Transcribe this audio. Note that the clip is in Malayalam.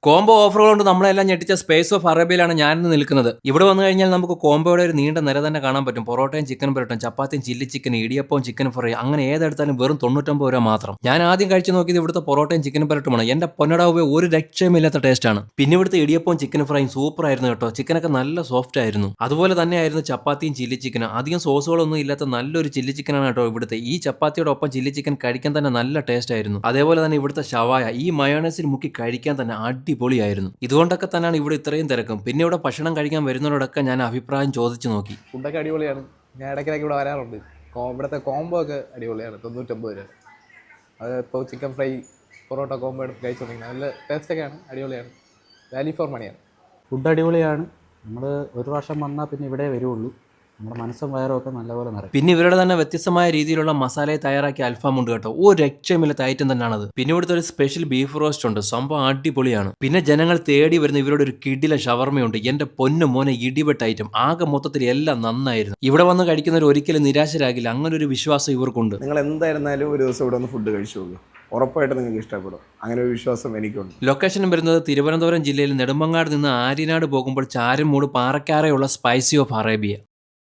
കോംബോ ഓഫറുകൾ കൊണ്ട് നമ്മളെല്ലാം ഞെട്ടിച്ച സ്പേസ് ഓഫ് അറേബ്യയിലാണ് ഞാനിന്ന് നിൽക്കുന്നത്. ഇവിടെ വന്നു കഴിഞ്ഞാൽ നമുക്ക് കോംബോയുടെ ഒരു നീണ്ട നിര തന്നെ കാണാൻ പറ്റും. പൊറോട്ടയും ചിക്കൻ പുരട്ടും, ചപ്പാത്തിയും ചില്ലി ചിക്കൻ, ഇടിയപ്പവും ചിക്കൻ ഫ്രൈ, അങ്ങനെ ഏതെടുത്താലും വെറും 99 രൂപ മാത്രം. ഞാൻ ആദ്യം കഴിച്ചു നോക്കിയത് ഇവിടുത്തെ പൊറോട്ടയും ചിക്കൻ പുരട്ടുമാണ്. എന്റെ പൊന്നടാവ് ഒരു രക്ഷയുമില്ലാത്ത ടേസ്റ്റാണ്. പിന്നെ ഇവിടുത്തെ ഇടിയപ്പവും ചിക്കൻ ഫ്രൈയും സൂപ്പർ ആയിരുന്നു കേട്ടോ. ചിക്കനൊക്കെ നല്ല സോഫ്റ്റ് ആയിരുന്നു. അതുപോലെ തന്നെയായിരുന്നു ചപ്പാത്തിയും ചില്ലി ചിക്കനും. അധികം സോസുകളൊന്നും ഇല്ലാത്ത നല്ലൊരു ചില്ലി ചിക്കനാണ് കേട്ടോ ഇവിടുത്തെ. ഈ ചപ്പാത്തിയോടൊപ്പം ചില്ലി ചിക്കൻ കഴിക്കാൻ തന്നെ നല്ല ടേസ്റ്റ് ആയിരുന്നു. അതേപോലെ തന്നെ ഇവിടുത്തെ ഷവായ ഈ മയോണൈസിൽ മുക്കി കഴിക്കാൻ തന്നെ അടിപൊളിയായിരുന്നു. ഇതുകൊണ്ടൊക്കെ തന്നെയാണ് ഇവിടെ ഇത്രയും തിരക്കും. പിന്നെ ഇവിടെ ഭക്ഷണം കഴിക്കാൻ വരുന്നവരോടൊക്കെ ഞാൻ അഭിപ്രായം ചോദിച്ചു നോക്കി. ഫുഡൊക്കെ അടിപൊളിയാണ്. ഞാൻ ഇടയ്ക്കിടയ്ക്ക് ഇവിടെ വരാറുണ്ട്. ഇവിടുത്തെ കോംബോ ഒക്കെ അടിപൊളിയാണ്. 99 രൂപ. അത് ഇപ്പോൾ ചിക്കൻ ഫ്രൈ പൊറോട്ട കോംബോ എടുത്ത് കഴിച്ചുകൊണ്ടിരിക്കുന്നത് നല്ല ടേസ്റ്റൊക്കെയാണ്, അടിപൊളിയാണ്. വാല്യൂ ഫോർ മണിയാണ്. ഫുഡ് അടിപൊളിയാണ്. നമ്മൾ ഒരു പ്രാവശ്യം വന്നാൽ പിന്നെ ഇവിടെ വരുള്ളൂ. നമ്മുടെ മനസ്സും വയറും ഒക്കെ നല്ലപോലെ നിറയും. പിന്നെ ഇവരുടെ തന്നെ വ്യത്യസ്തമായ രീതിയിലുള്ള മസാലയെ തയ്യാറാക്കിയ അൽഫാം ഉണ്ട് കേട്ടോ. ഒരു രക്ഷയുമില്ലാത്ത ഐറ്റം തന്നെയാണത്. പിന്നെ ഇവിടുത്തെ ഒരു സ്പെഷ്യൽ ബീഫ് റോസ്റ്റ് ഉണ്ട്, സംഭവം അടിപൊളിയാണ്. പിന്നെ ജനങ്ങൾ തേടി വരുന്ന ഇവരുടെ ഒരു കിടില ഷവർമയുണ്ട്. എന്റെ പൊന്നു മോനെ ഇടിപെട്ട ഐറ്റം. ആകെ മൊത്തത്തിൽ എല്ലാം നന്നായിരുന്നു. ഇവിടെ വന്ന് കഴിക്കുന്നവർ ഒരിക്കലും നിരാശരാകില്ല, അങ്ങനെ ഒരു വിശ്വാസം ഇവർക്കുണ്ട്. നിങ്ങൾ എന്തായിരുന്നാലും ഒരു ദിവസം ഇവിടെ ഒന്ന് ഫുഡ് കഴിച്ചു നോക്കുക, ഉറപ്പായിട്ട് നിങ്ങൾക്ക് ഇഷ്ടപ്പെടും. അങ്ങനെ ഒരു വിശ്വാസം എനിക്കുണ്ട്. ലൊക്കേഷൻ വരുന്നത് തിരുവനന്തപുരം ജില്ലയിൽ നെടുമങ്ങാട് നിന്ന് ആര്യനാട് പോകുമ്പോൾ ചാരുമൂട് പാറക്കാറയുള്ള സ്പൈസി ഓഫ് അറേബ്യ.